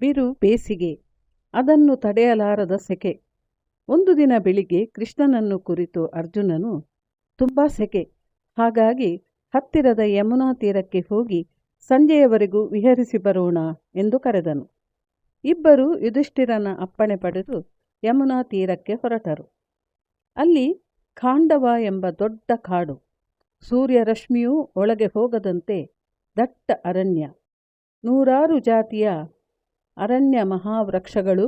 ಬಿರು ಬೇಸಿಗೆ, ಅದನ್ನು ತಡೆಯಲಾರದ ಸೆಕೆ. ಒಂದು ದಿನ ಬೆಳಿಗ್ಗೆ ಕೃಷ್ಣನನ್ನು ಕುರಿತು ಅರ್ಜುನನು, ತುಂಬ ಸೆಕೆ, ಹಾಗಾಗಿ ಹತ್ತಿರದ ಯಮುನಾ ತೀರಕ್ಕೆ ಹೋಗಿ ಸಂಜೆಯವರೆಗೂ ವಿಹರಿಸಿ ಬರೋಣ ಎಂದು ಕರೆದನು. ಇಬ್ಬರು ಯುಧಿಷ್ಠಿರನ ಅಪ್ಪಣೆ ಪಡೆದು ಯಮುನಾ ತೀರಕ್ಕೆ ಹೊರಟರು. ಅಲ್ಲಿ ಖಾಂಡವ ಎಂಬ ದೊಡ್ಡ ಕಾಡು, ಸೂರ್ಯರಶ್ಮಿಯೂ ಒಳಗೆ ಹೋಗದಂತೆ ದಟ್ಟ ಅರಣ್ಯ, ನೂರಾರು ಜಾತಿಯ ಅರಣ್ಯ ಮಹಾವೃಕ್ಷಗಳು,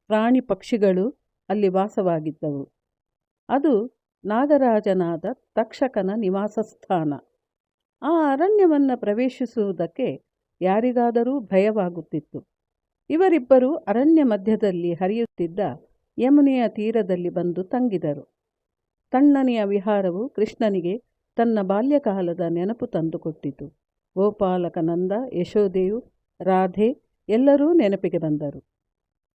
ಪ್ರಾಣಿ ಪಕ್ಷಿಗಳು ಅಲ್ಲಿ ವಾಸವಾಗಿದ್ದವು. ಅದು ನಾಗರಾಜನಾದ ತಕ್ಷಕನ ನಿವಾಸ ಸ್ಥಾನ. ಆ ಅರಣ್ಯವನ್ನು ಪ್ರವೇಶಿಸುವುದಕ್ಕೆ ಯಾರಿಗಾದರೂ ಭಯವಾಗುತ್ತಿತ್ತು. ಇವರಿಬ್ಬರು ಅರಣ್ಯ ಮಧ್ಯದಲ್ಲಿ ಹರಿಯುತ್ತಿದ್ದ ಯಮುನೆಯ ತೀರದಲ್ಲಿ ಬಂದು ತಂಗಿದರು. ತಣ್ಣನೆಯ ವಿಹಾರವು ಕೃಷ್ಣನಿಗೆ ತನ್ನ ಬಾಲ್ಯಕಾಲದ ನೆನಪು ತಂದುಕೊಟ್ಟಿತು. ಗೋಪಾಲಕನಂದ, ಯಶೋದೆಯು, ರಾಧೆ ಎಲ್ಲರೂ ನೆನಪಿಗೆ ಬಂದರು.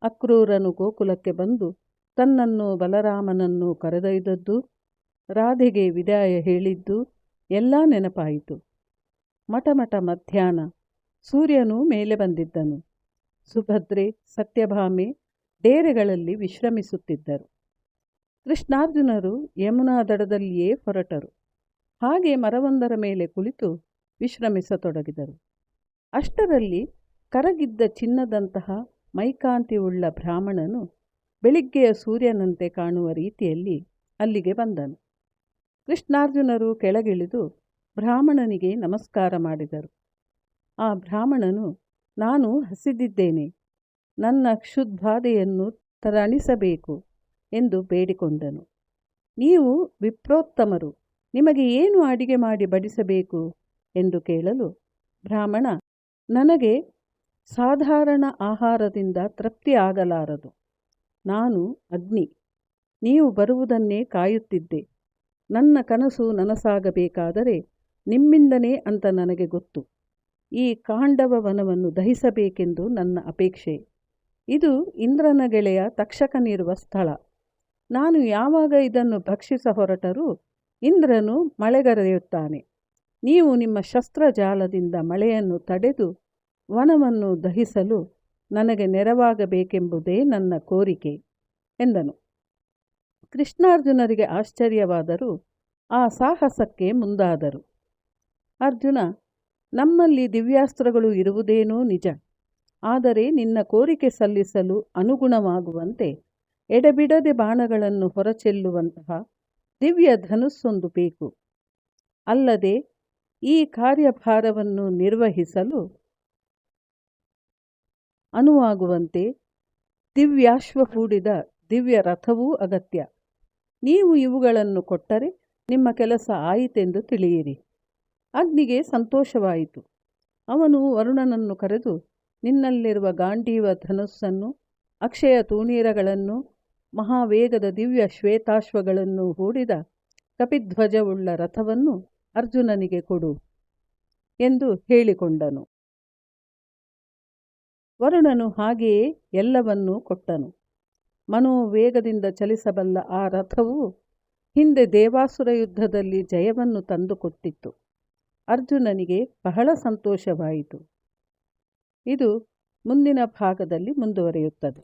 ಅಕ್ರೂರನು ಗೋಕುಲಕ್ಕೆ ಬಂದು ತನ್ನನ್ನು ಬಲರಾಮನನ್ನು ಕರೆದೊಯ್ದದ್ದು, ರಾಧೆಗೆ ವಿದಾಯ ಹೇಳಿದ್ದು ಎಲ್ಲ ನೆನಪಾಯಿತು. ಮಟಮಟ ಮಧ್ಯಾಹ್ನ, ಸೂರ್ಯನೂ ಮೇಲೆ ಬಂದಿದ್ದನು. ಸುಭದ್ರೆ, ಸತ್ಯಭಾಮೆ ಡೇರೆಗಳಲ್ಲಿ ವಿಶ್ರಮಿಸುತ್ತಿದ್ದರು. ಕೃಷ್ಣಾರ್ಜುನರು ಯಮುನಾ ದಡದಲ್ಲಿಯೇ ಹೊರಟರು. ಹಾಗೆ ಮರವೊಂದರ ಮೇಲೆ ಕುಳಿತು ವಿಶ್ರಮಿಸತೊಡಗಿದರು. ಅಷ್ಟರಲ್ಲಿ ಕರಗಿದ್ದ ಚಿನ್ನದಂತಹ ಮೈಕಾಂತಿಯುಳ್ಳ ಬ್ರಾಹ್ಮಣನು ಬೆಳಿಗ್ಗೆಯ ಸೂರ್ಯನಂತೆ ಕಾಣುವ ರೀತಿಯಲ್ಲಿ ಅಲ್ಲಿಗೆ ಬಂದನು. ಕೃಷ್ಣಾರ್ಜುನರು ಕೆಳಗಿಳಿದು ಬ್ರಾಹ್ಮಣನಿಗೆ ನಮಸ್ಕಾರ ಮಾಡಿದರು. ಆ ಬ್ರಾಹ್ಮಣನು, ನಾನು ಹಸಿದಿದ್ದೇನೆ, ನನ್ನ ಕ್ಷುದ್ಬಾಧೆಯನ್ನು ತಣಿಸಬೇಕು ಎಂದು ಬೇಡಿಕೊಂಡನು. ನೀವು ವಿಪ್ರೋತ್ತಮರು, ನಿಮಗೆ ಏನು ಅಡಿಗೆ ಮಾಡಿ ಬಡಿಸಬೇಕು ಎಂದು ಕೇಳಲು ಬ್ರಾಹ್ಮಣ, ನನಗೆ ಸಾಧಾರಣ ಆಹಾರದಿಂದ ತೃಪ್ತಿ ಆಗಲಾರದು. ನಾನು ಅಗ್ನಿ, ನೀವು ಬರುವುದನ್ನೇ ಕಾಯುತ್ತಿದ್ದೆ. ನನ್ನ ಕನಸು ನನಸಾಗಬೇಕಾದರೆ ನಿಮ್ಮಿಂದನೇ ಅಂತ ನನಗೆ ಗೊತ್ತು. ಈ ಕಾಂಡವ ವನವನ್ನು ದಹಿಸಬೇಕೆಂದು ನನ್ನ ಅಪೇಕ್ಷೆ. ಇದು ಇಂದ್ರನ ಗೆಳೆಯ ತಕ್ಷಕನಿರುವ ಸ್ಥಳ. ನಾನು ಯಾವಾಗ ಇದನ್ನು ಭಕ್ಷಿಸ ಹೊರಟರೂ ಇಂದ್ರನು ಮಳೆಗರೆಯುತ್ತಾನೆ. ನೀವು ನಿಮ್ಮ ಶಸ್ತ್ರಜಾಲದಿಂದ ಮಳೆಯನ್ನು ತಡೆದು ವನವನ್ನು ದಹಿಸಲು ನನಗೆ ನೆರವಾಗಬೇಕೆಂಬುದೇ ನನ್ನ ಕೋರಿಕೆ ಎಂದನು. ಕೃಷ್ಣಾರ್ಜುನರಿಗೆ ಆಶ್ಚರ್ಯವಾದರೂ ಆ ಸಾಹಸಕ್ಕೆ ಮುಂದಾದರು. ಅರ್ಜುನ, ನಮ್ಮಲ್ಲಿ ದಿವ್ಯಾಸ್ತ್ರಗಳು ಇರುವುದೇನೋ ನಿಜ, ಆದರೆ ನಿನ್ನ ಕೋರಿಕೆ ಸಲ್ಲಿಸಲು ಅನುಗುಣವಾಗುವಂತೆ ಎಡೆಬಿಡದೆ ಬಾಣಗಳನ್ನು ಹೊರಚೆಲ್ಲುವಂತಹ ದಿವ್ಯ ಧನುಸ್ಸೊಂದು ಬೇಕು. ಅಲ್ಲದೆ ಈ ಕಾರ್ಯಭಾರವನ್ನು ನಿರ್ವಹಿಸಲು ಅನುವಾಗುವಂತೆ ದಿವ್ಯಾಶ್ವ ಹೂಡಿದ ದಿವ್ಯ ರಥವೂ ಅಗತ್ಯ. ನೀವು ಇವುಗಳನ್ನು ಕೊಟ್ಟರೆ ನಿಮ್ಮ ಕೆಲಸ ಆಯಿತೆಂದು ತಿಳಿಯಿರಿ. ಅಗ್ನಿಗೆ ಸಂತೋಷವಾಯಿತು. ಅವನು ವರುಣನನ್ನು ಕರೆದು ನಿನ್ನಲ್ಲಿರುವ ಗಾಂಡೀವ ಧನುಸ್ಸನ್ನು, ಅಕ್ಷಯ ತೂಣೀರಗಳನ್ನು, ಮಹಾವೇಗದ ದಿವ್ಯ ಶ್ವೇತಾಶ್ವಗಳನ್ನು ಹೂಡಿದ ಕಪಿಧ್ವಜವುಳ್ಳ ರಥವನ್ನು ಅರ್ಜುನನಿಗೆ ಕೊಡು ಎಂದು ಹೇಳಿಕೊಂಡನು. ವರುಣನು ಹಾಗೆಯೇ ಎಲ್ಲವನ್ನೂ ಕೊಟ್ಟನು. ಮನೋವೇಗದಿಂದ ಚಲಿಸಬಲ್ಲ ಆ ರಥವು ಹಿಂದೆ ದೇವಾಸುರ ಯುದ್ಧದಲ್ಲಿ ಜಯವನ್ನು ತಂದುಕೊಟ್ಟಿತ್ತು. ಅರ್ಜುನನಿಗೆ ಬಹಳ ಸಂತೋಷವಾಯಿತು. ಇದು ಮುಂದಿನ ಭಾಗದಲ್ಲಿ ಮುಂದುವರಿಯುತ್ತದೆ.